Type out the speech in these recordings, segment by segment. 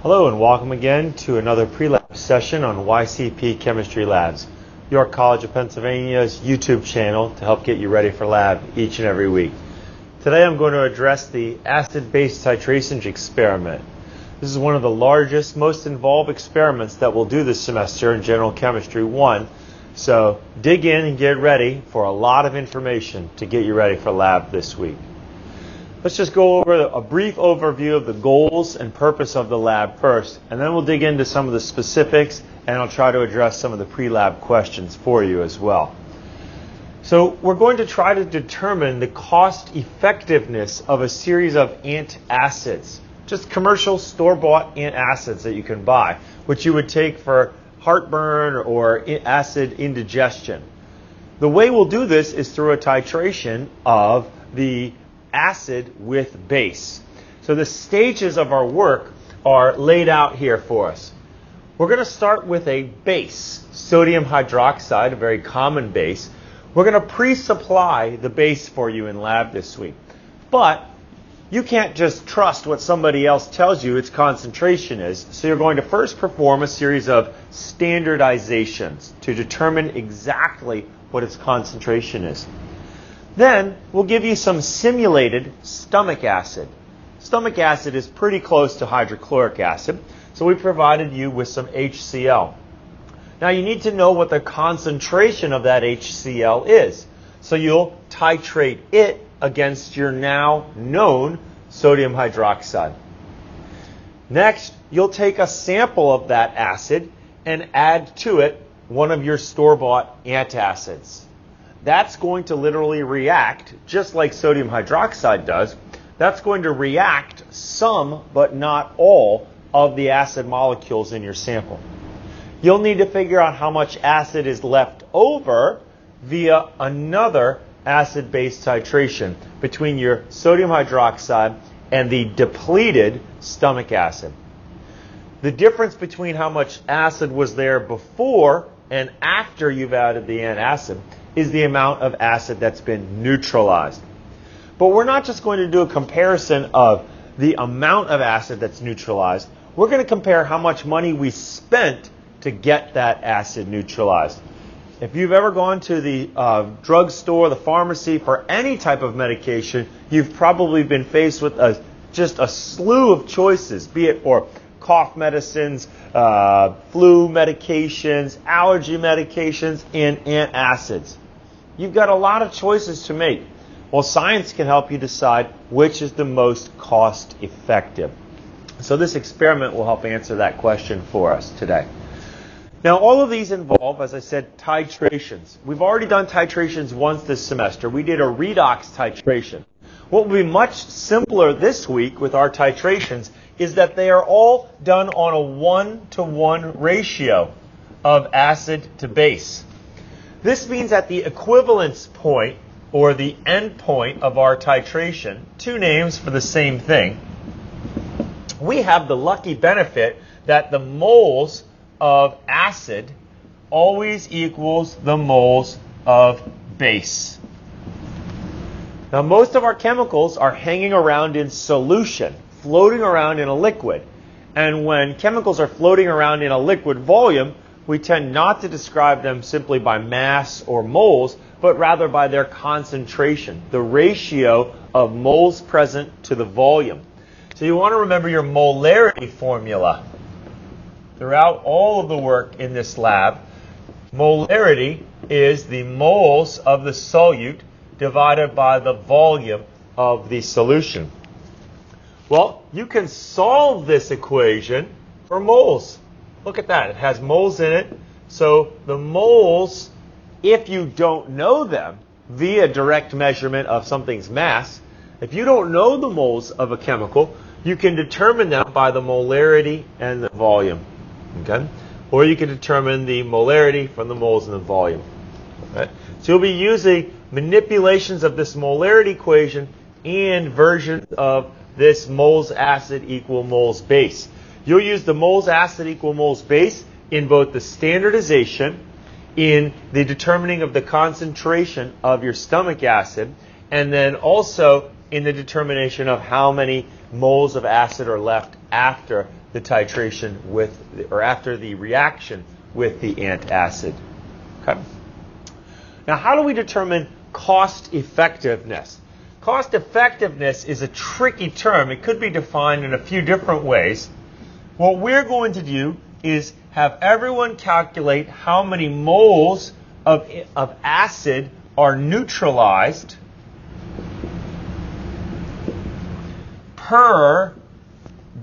Hello and welcome again to another pre-lab session on YCP Chemistry Labs, York College of Pennsylvania's YouTube channel to help get you ready for lab each and every week. Today I'm going to address the acid-base titration experiment. This is one of the largest, most involved experiments that we'll do this semester in General Chemistry 1. So dig in and get ready for a lot of information to get you ready for lab this week. Let's just go over a brief overview of the goals and purpose of the lab first, and then we'll dig into some of the specifics, and I'll try to address some of the pre-lab questions for you as well. So we're going to try to determine the cost effectiveness of a series of antacids, just commercial store-bought antacids that you can buy, which you would take for heartburn or acid indigestion. The way we'll do this is through a titration of the acid with base. So the stages of our work are laid out here for us. We're going to start with a base, sodium hydroxide, a very common base. We're going to pre-supply the base for you in lab this week. But you can't just trust what somebody else tells you its concentration is. So you're going to first perform a series of standardizations to determine exactly what its concentration is. Then we'll give you some simulated stomach acid. Stomach acid is pretty close to hydrochloric acid, so we provided you with some HCl. Now you need to know what the concentration of that HCl is. So you'll titrate it against your now known sodium hydroxide. Next, you'll take a sample of that acid and add to it one of your store-bought antacids. That's going to literally react, just like sodium hydroxide does. That's going to react some, but not all, of the acid molecules in your sample. You'll need to figure out how much acid is left over via another acid-base titration between your sodium hydroxide and the depleted stomach acid. The difference between how much acid was there before and after you've added the antacid is the amount of acid that's been neutralized. But we're not just going to do a comparison of the amount of acid that's neutralized. We're going to compare how much money we spent to get that acid neutralized. If you've ever gone to the drugstore, the pharmacy for any type of medication, you've probably been faced with just a slew of choices, be it for cough medicines, flu medications, allergy medications, and antacids. You've got a lot of choices to make. Well, science can help you decide which is the most cost effective. So this experiment will help answer that question for us today. Now, all of these involve, as I said, titrations. We've already done titrations once this semester. We did a redox titration. What will be much simpler this week with our titrations is that they are all done on a 1-to-1 ratio of acid to base. This means at the equivalence point, or the end point of our titration, two names for the same thing, we have the lucky benefit that the moles of acid always equals the moles of base. Now, most of our chemicals are hanging around in solution, floating around in a liquid. And when chemicals are floating around in a liquid volume, we tend not to describe them simply by mass or moles, but rather by their concentration, the ratio of moles present to the volume. So you want to remember your molarity formula. Throughout all of the work in this lab, molarity is the moles of the solute divided by the volume of the solution. Well, you can solve this equation for moles. Look at that. It has moles in it. So the moles, if you don't know them via direct measurement of something's mass, if you don't know the moles of a chemical, you can determine them by the molarity and the volume. Okay? Or you can determine the molarity from the moles and the volume. Right? So you'll be using manipulations of this molarity equation and versions of this moles acid equal moles base. You'll use the moles acid equal moles base in both the standardization, in the determining of the concentration of your stomach acid, and then also in the determination of how many moles of acid are left after the titration with, or after the reaction with the antacid. Okay. Now, how do we determine cost effectiveness? Cost effectiveness is a tricky term. It could be defined in a few different ways. What we're going to do is have everyone calculate how many moles of acid are neutralized per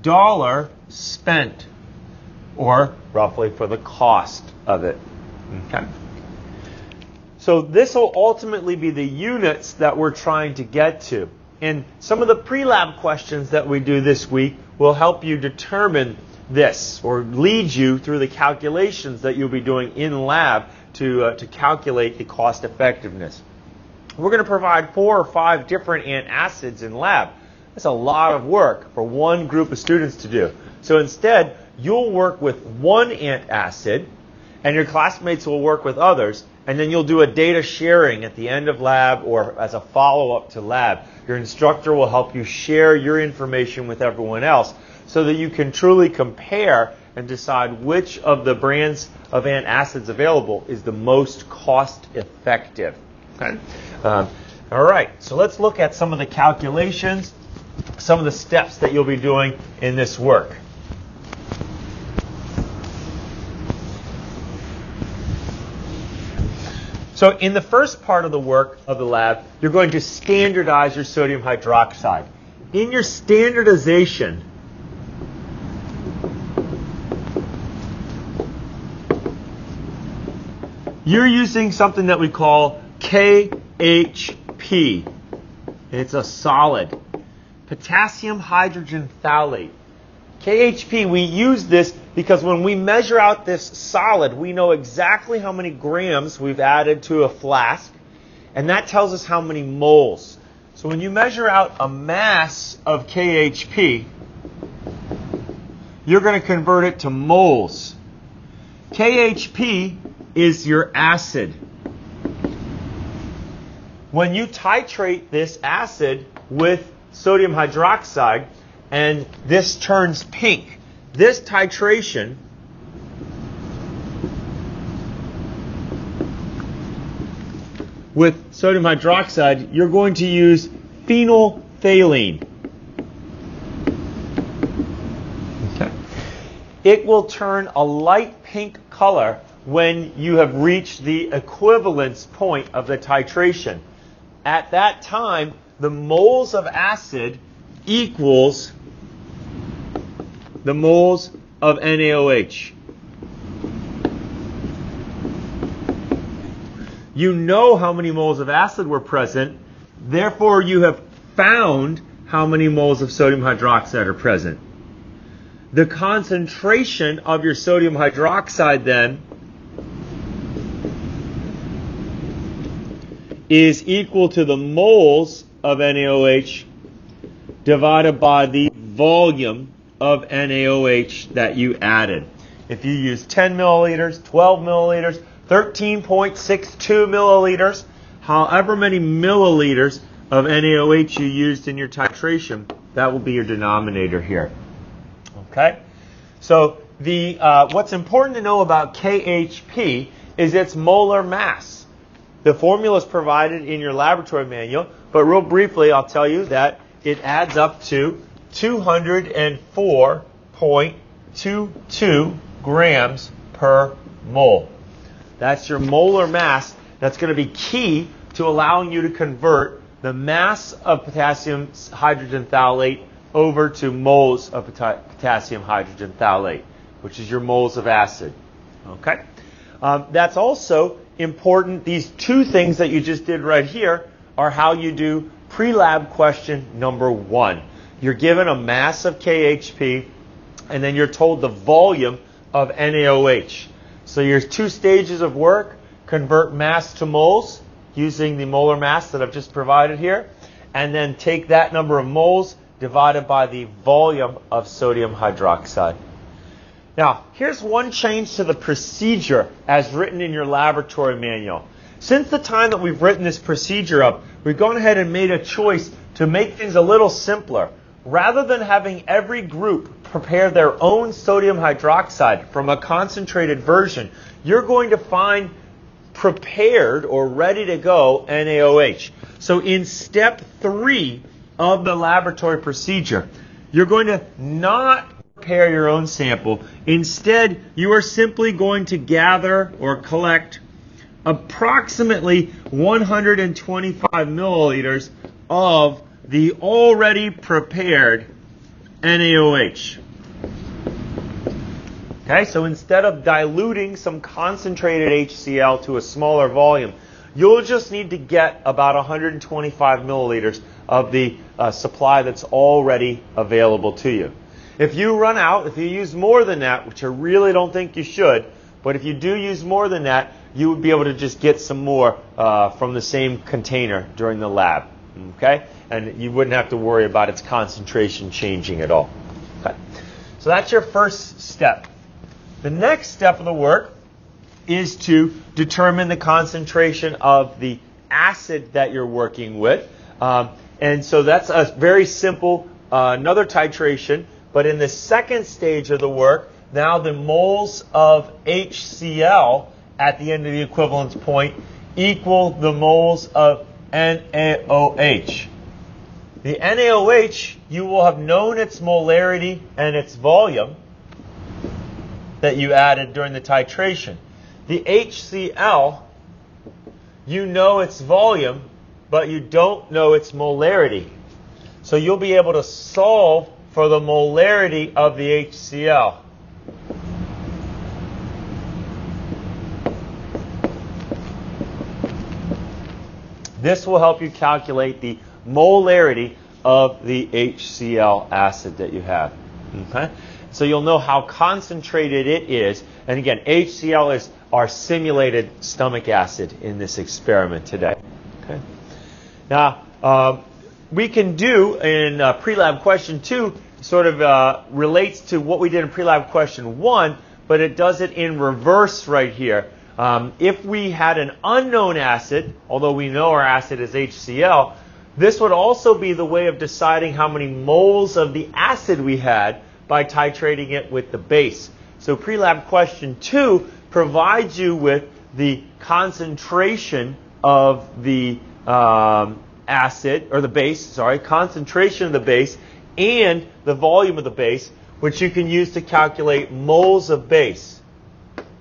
dollar spent, or roughly for the cost of it. Okay. So this will ultimately be the units that we're trying to get to. And some of the pre-lab questions that we do this week will help you determine this, or lead you through the calculations that you'll be doing in lab to calculate the cost effectiveness. We're going to provide 4 or 5 different antacids in lab. That's a lot of work for one group of students to do. So instead, you'll work with one antacid, and your classmates will work with others, and then you'll do a data sharing at the end of lab or as a follow-up to lab. Your instructor will help you share your information with everyone else so that you can truly compare and decide which of the brands of antacids available is the most cost-effective. Okay? All right, so let's look at some of the calculations, some of the steps that you'll be doing in this work. So in the first part of the work of the lab, you're going to standardize your sodium hydroxide. In your standardization, you're using something that we call KHP. It's a solid. Potassium hydrogen phthalate. KHP, we use this because when we measure out this solid, we know exactly how many grams we've added to a flask, and that tells us how many moles. So when you measure out a mass of KHP, you're going to convert it to moles. KHP is your acid. When you titrate this acid with sodium hydroxide, and this turns pink, this titration with sodium hydroxide, you're going to use phenolphthalein. Okay. It will turn a light pink color when you have reached the equivalence point of the titration. At that time, the moles of acid equals the moles of NaOH. You know how many moles of acid were present, therefore you have found how many moles of sodium hydroxide are present. The concentration of your sodium hydroxide then is equal to the moles of NaOH divided by the volume of NaOH that you added. If you use 10 milliliters, 12 milliliters, 13.62 milliliters, however many milliliters of NaOH you used in your titration, that will be your denominator here. Okay? So what's important to know about KHP is its molar mass. The formula is provided in your laboratory manual, but real briefly I'll tell you that it adds up to 204.22 grams per mole. That's your molar mass. That's going to be key to allowing you to convert the mass of potassium hydrogen phthalate over to moles of potassium hydrogen phthalate, which is your moles of acid. Okay? That's also important. These two things that you just did right here are how you do pre-lab question number 1. You're given a mass of KHP, and then you're told the volume of NaOH. So your 2 stages of work: convert mass to moles using the molar mass that I've just provided here, and then take that number of moles divided by the volume of sodium hydroxide. Now, here's one change to the procedure as written in your laboratory manual. Since the time that we've written this procedure up, we've gone ahead and made a choice to make things a little simpler. rather than having every group prepare their own sodium hydroxide from a concentrated version, you're going to find prepared or ready to go NaOH. So in step 3 of the laboratory procedure, you're going to not prepare your own sample. Instead, you are simply going to gather or collect approximately 125 milliliters of the already prepared NaOH. Okay, so instead of diluting some concentrated HCl to a smaller volume, you'll just need to get about 125 milliliters of the supply that's already available to you. If you run out, if you use more than that, which I really don't think you should, but if you do use more than that, you would be able to just get some more from the same container during the lab. Okay? And you wouldn't have to worry about its concentration changing at all. Okay. So that's your first step. The next step of the work is to determine the concentration of the acid that you're working with. And so that's a very simple, another titration. But in the second stage of the work, now the moles of HCl at the end of the equivalence point equal the moles of NaOH. The NaOH, you will have known its molarity and its volume that you added during the titration. The HCl, you know its volume, but you don't know its molarity. So you'll be able to solve for the molarity of the HCl. This will help you calculate the molarity of the HCl acid that you have. Okay? So you'll know how concentrated it is. And again, HCl is our simulated stomach acid in this experiment today. Okay? Now, we can do in pre-lab question 2 sort of relates to what we did in pre-lab question 1, but it does it in reverse right here. If we had an unknown acid, although we know our acid is HCl, this would also be the way of deciding how many moles of the acid we had by titrating it with the base. So pre-lab question 2 provides you with the concentration of the acid, or the base, sorry, concentration of the base and the volume of the base, which you can use to calculate moles of base,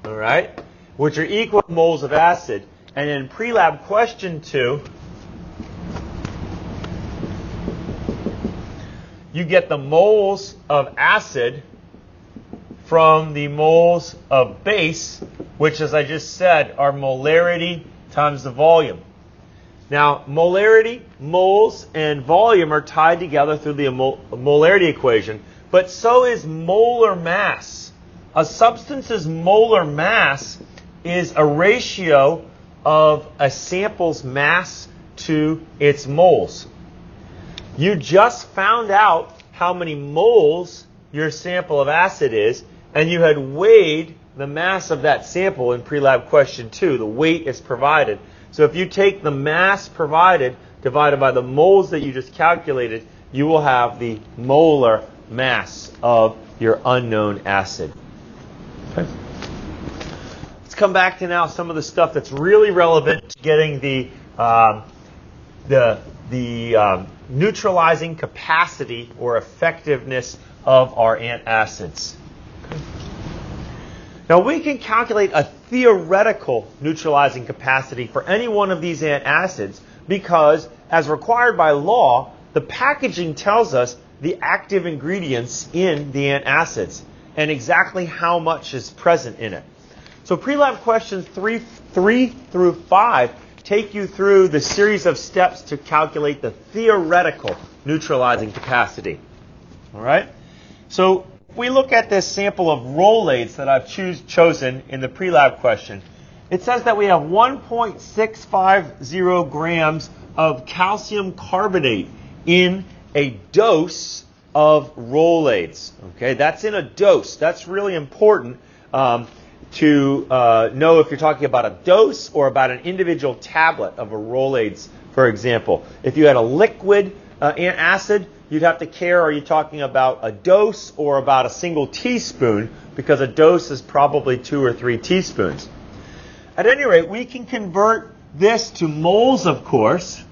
all right, which are equal to moles of acid. And in pre-lab question 2, you get the moles of acid from the moles of base, which, as I just said, are molarity times the volume. Now, molarity, moles, and volume are tied together through the molarity equation, but so is molar mass. A substance's molar mass is a ratio of a sample's mass to its moles. You just found out how many moles your sample of acid is, and you had weighed the mass of that sample in pre-lab question 2. The weight is provided. So if you take the mass provided divided by the moles that you just calculated, you will have the molar mass of your unknown acid. Okay. Let's come back to now some of the stuff that's really relevant to getting the neutralizing capacity or effectiveness of our antacids. Okay. Now we can calculate a theoretical neutralizing capacity for any one of these antacids because, as required by law, the packaging tells us the active ingredients in the antacids and exactly how much is present in it. So pre-lab questions 3 through 5 take you through the series of steps to calculate the theoretical neutralizing capacity. All right? So if we look at this sample of Rolaids that I've chosen in the pre-lab question, it says that we have 1.650 grams of calcium carbonate in a dose of Rolaids. Okay, that's in a dose. That's really important to know if you're talking about a dose or about an individual tablet of a Rolaids, for example. If you had a liquid antacid, you'd have to care, are you talking about a dose or about a single teaspoon? Because a dose is probably 2 or 3 teaspoons. At any rate, we can convert this to moles, of course.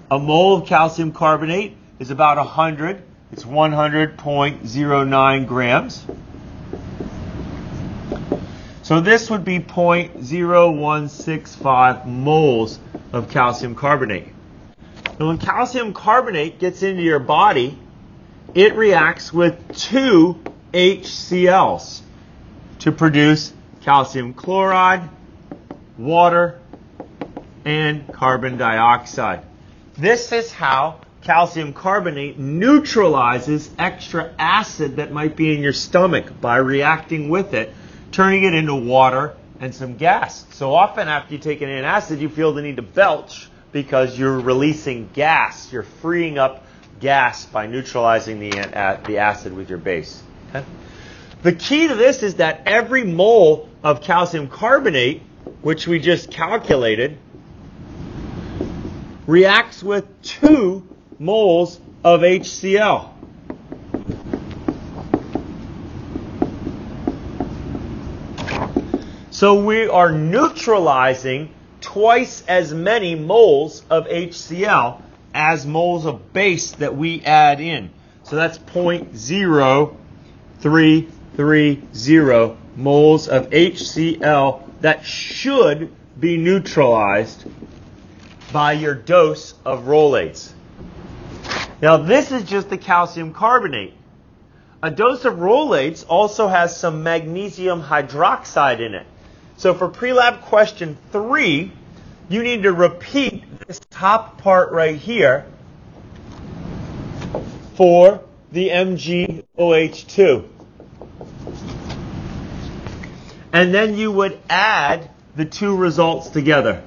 A mole of calcium carbonate is about 100. It's 100.09 grams. So this would be 0.0165 moles of calcium carbonate. Now when calcium carbonate gets into your body, it reacts with 2 HCl's to produce calcium chloride, water, and carbon dioxide. This is how calcium carbonate neutralizes extra acid that might be in your stomach by reacting with it, turning it into water and some gas. So often after you take an antacid, you feel the need to belch because you're releasing gas. You're freeing up gas by neutralizing the acid with your base. Okay? The key to this is that every mole of calcium carbonate, which we just calculated, reacts with 2 moles of HCl. So we are neutralizing twice as many moles of HCl as moles of base that we add in. So that's 0.0330 moles of HCl that should be neutralized by your dose of Rolaids. Now this is just the calcium carbonate. A dose of Rolaids also has some magnesium hydroxide in it. So for pre-lab question 3, you need to repeat this top part right here for the MgOH2. And then you would add the 2 results together.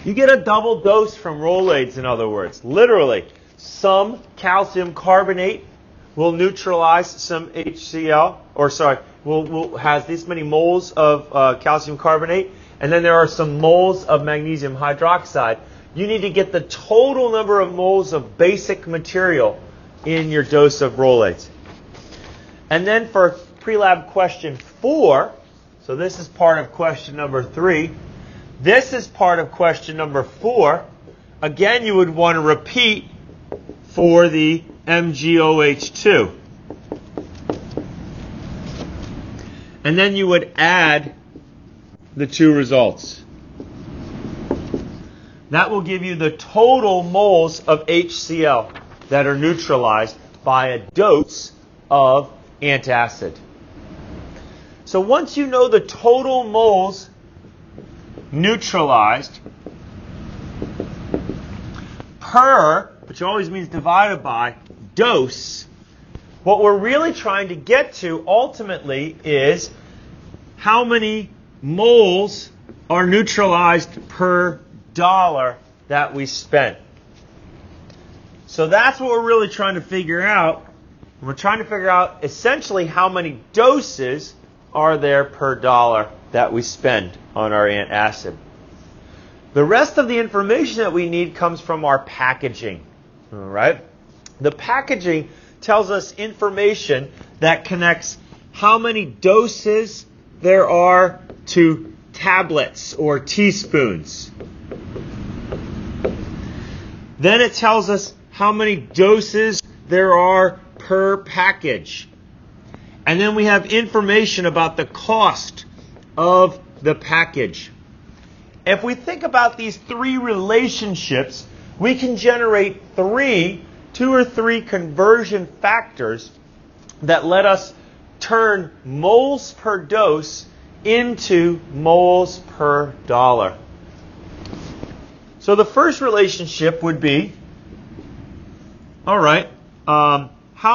You get a double dose from Rolaids, in other words. Literally, some calcium carbonate will neutralize some HCl, has this many moles of calcium carbonate, and then there are some moles of magnesium hydroxide. You need to get the total number of moles of basic material in your dose of Rolaids. And then for pre-lab question 4, so this is part of question number 3, this is part of question number 4. Again, you would want to repeat for the MgOH2. And then you would add the 2 results. That will give you the total moles of HCl that are neutralized by a dose of antacid. So once you know the total moles neutralized per, which always means divided by, dose, what we're really trying to get to ultimately is how many moles are neutralized per dollar that we spent. So that's what we're really trying to figure out. We're trying to figure out essentially how many doses are there per dollar that we spend on our antacid. The rest of the information that we need comes from our packaging. All right? The packaging tells us information that connects how many doses there are to tablets or teaspoons. Then it tells us how many doses there are per package. And then we have information about the cost of the package. If we think about these 3 relationships, we can generate 2 or 3 conversion factors that let us turn moles per dose into moles per dollar. So the first relationship would be, all right, how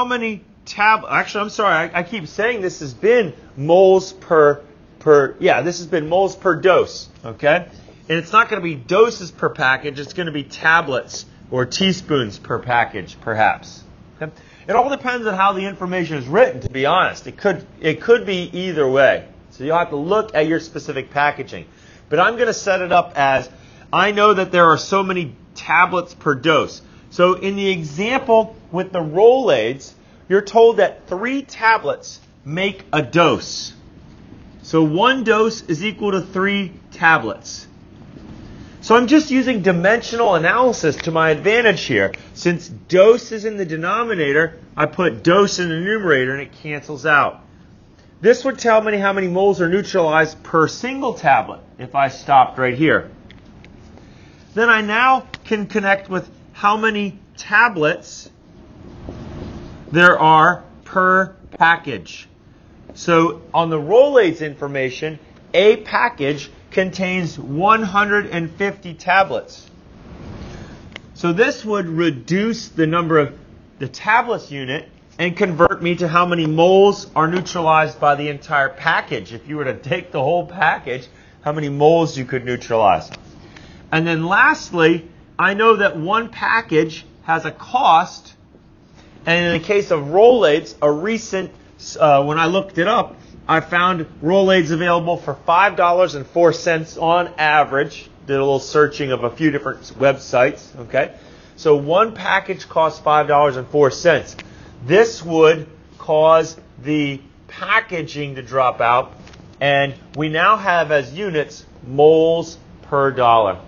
many actually, I'm sorry, I keep saying this has been moles this has been moles per dose, okay? And it's not going to be doses per package, it's going to be tablets or teaspoons per package, perhaps. Okay? It all depends on how the information is written, to be honest. It could be either way. So you'll have to look at your specific packaging. But I'm going to set it up as, I know that there are so many tablets per dose. So in the example with the Rolaids, you're told that 3 tablets make a dose. So 1 dose is equal to 3 tablets. So I'm just using dimensional analysis to my advantage here. Since dose is in the denominator, I put dose in the numerator and it cancels out. This would tell me how many moles are neutralized per single tablet if I stopped right here. Then I now can connect with how many tablets there are per package. So on the Rolaids information, a package contains 150 tablets. So this would reduce the number of the tablets unit and convert me to how many moles are neutralized by the entire package. If you were to take the whole package, how many moles you could neutralize. And then lastly, I know that 1 package has a cost. And in the case of Rolaids, a recent, when I looked it up, I found Rolaids available for $5.04 on average. Did a little searching of a few different websites. Okay, so 1 package costs $5.04. This would cause the packaging to drop out, and we now have as units moles per dollar.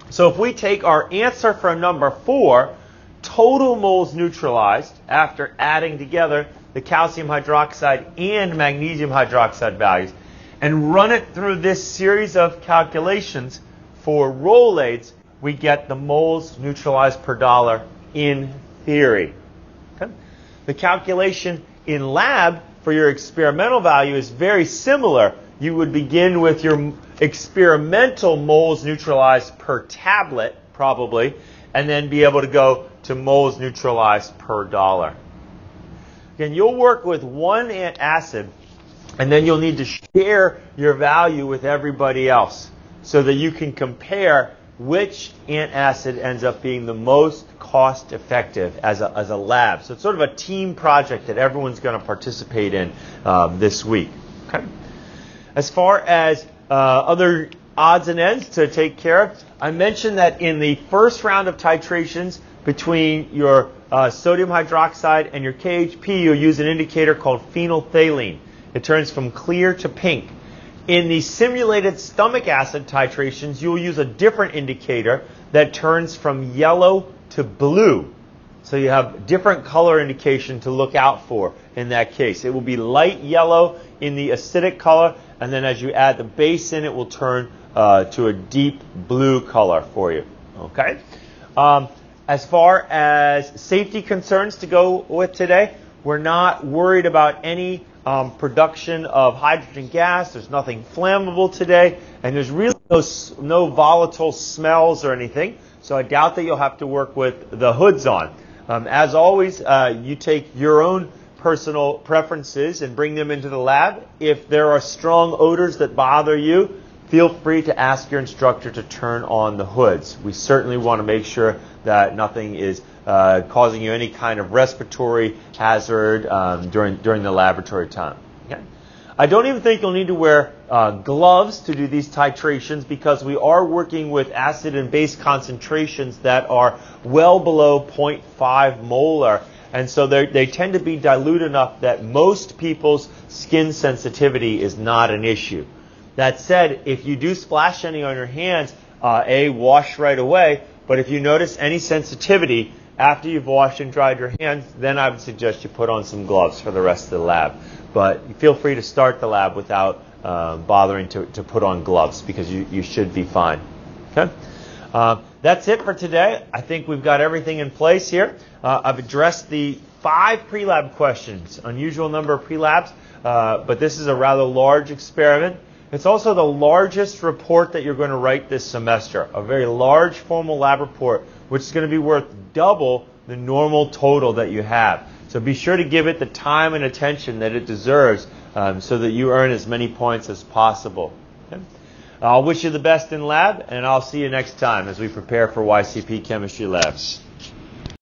So if we take our answer for number 4, total moles neutralized after adding together the calcium hydroxide and magnesium hydroxide values, and run it through this series of calculations for Rolaids, we get the moles neutralized per dollar in theory. Okay? The calculation in lab for your experimental value is very similar. You would begin with your experimental moles neutralized per tablet, probably, and then be able to go to moles neutralized per dollar. Again, you'll work with 1 antacid, and then you'll need to share your value with everybody else so that you can compare which antacid ends up being the most cost effective as a lab. So it's sort of a team project that everyone's going to participate in this week. Okay. As far as other odds and ends to take care of, I mentioned that in the first round of titrations between your sodium hydroxide and your KHP, you'll use an indicator called phenolphthalein. It turns from clear to pink. In the simulated stomach acid titrations, you'll use a different indicator that turns from yellow to blue. So you have different color indication to look out for in that case. It will be light yellow in the acidic color, and then as you add the base in, it will turn to a deep blue color for you. Okay? As far as safety concerns to go with today, we're not worried about any production of hydrogen gas. There's nothing flammable today, and there's really no volatile smells or anything. So I doubt that you'll have to work with the hoods on. As always, you take your own personal preferences and bring them into the lab. If there are strong odors that bother you, feel free to ask your instructor to turn on the hoods. We certainly want to make sure that nothing is causing you any kind of respiratory hazard during the laboratory time. Okay? I don't even think you'll need to wear gloves to do these titrations because we are working with acid and base concentrations that are well below 0.5 molar. And so they tend to be dilute enough that most people's skin sensitivity is not an issue. That said, if you do splash any on your hands, wash right away. But if you notice any sensitivity after you've washed and dried your hands, then I would suggest you put on some gloves for the rest of the lab. But feel free to start the lab without bothering to put on gloves because you should be fine. Okay? That's it for today. I think we've got everything in place here. I've addressed the 5 pre-lab questions, unusual number of pre-labs, but this is a rather large experiment. It's also the largest report that you're going to write this semester, a very large formal lab report, which is going to be worth double the normal total that you have. So be sure to give it the time and attention that it deserves so that you earn as many points as possible. Okay? I'll wish you the best in lab, and I'll see you next time as we prepare for YCP Chemistry Labs.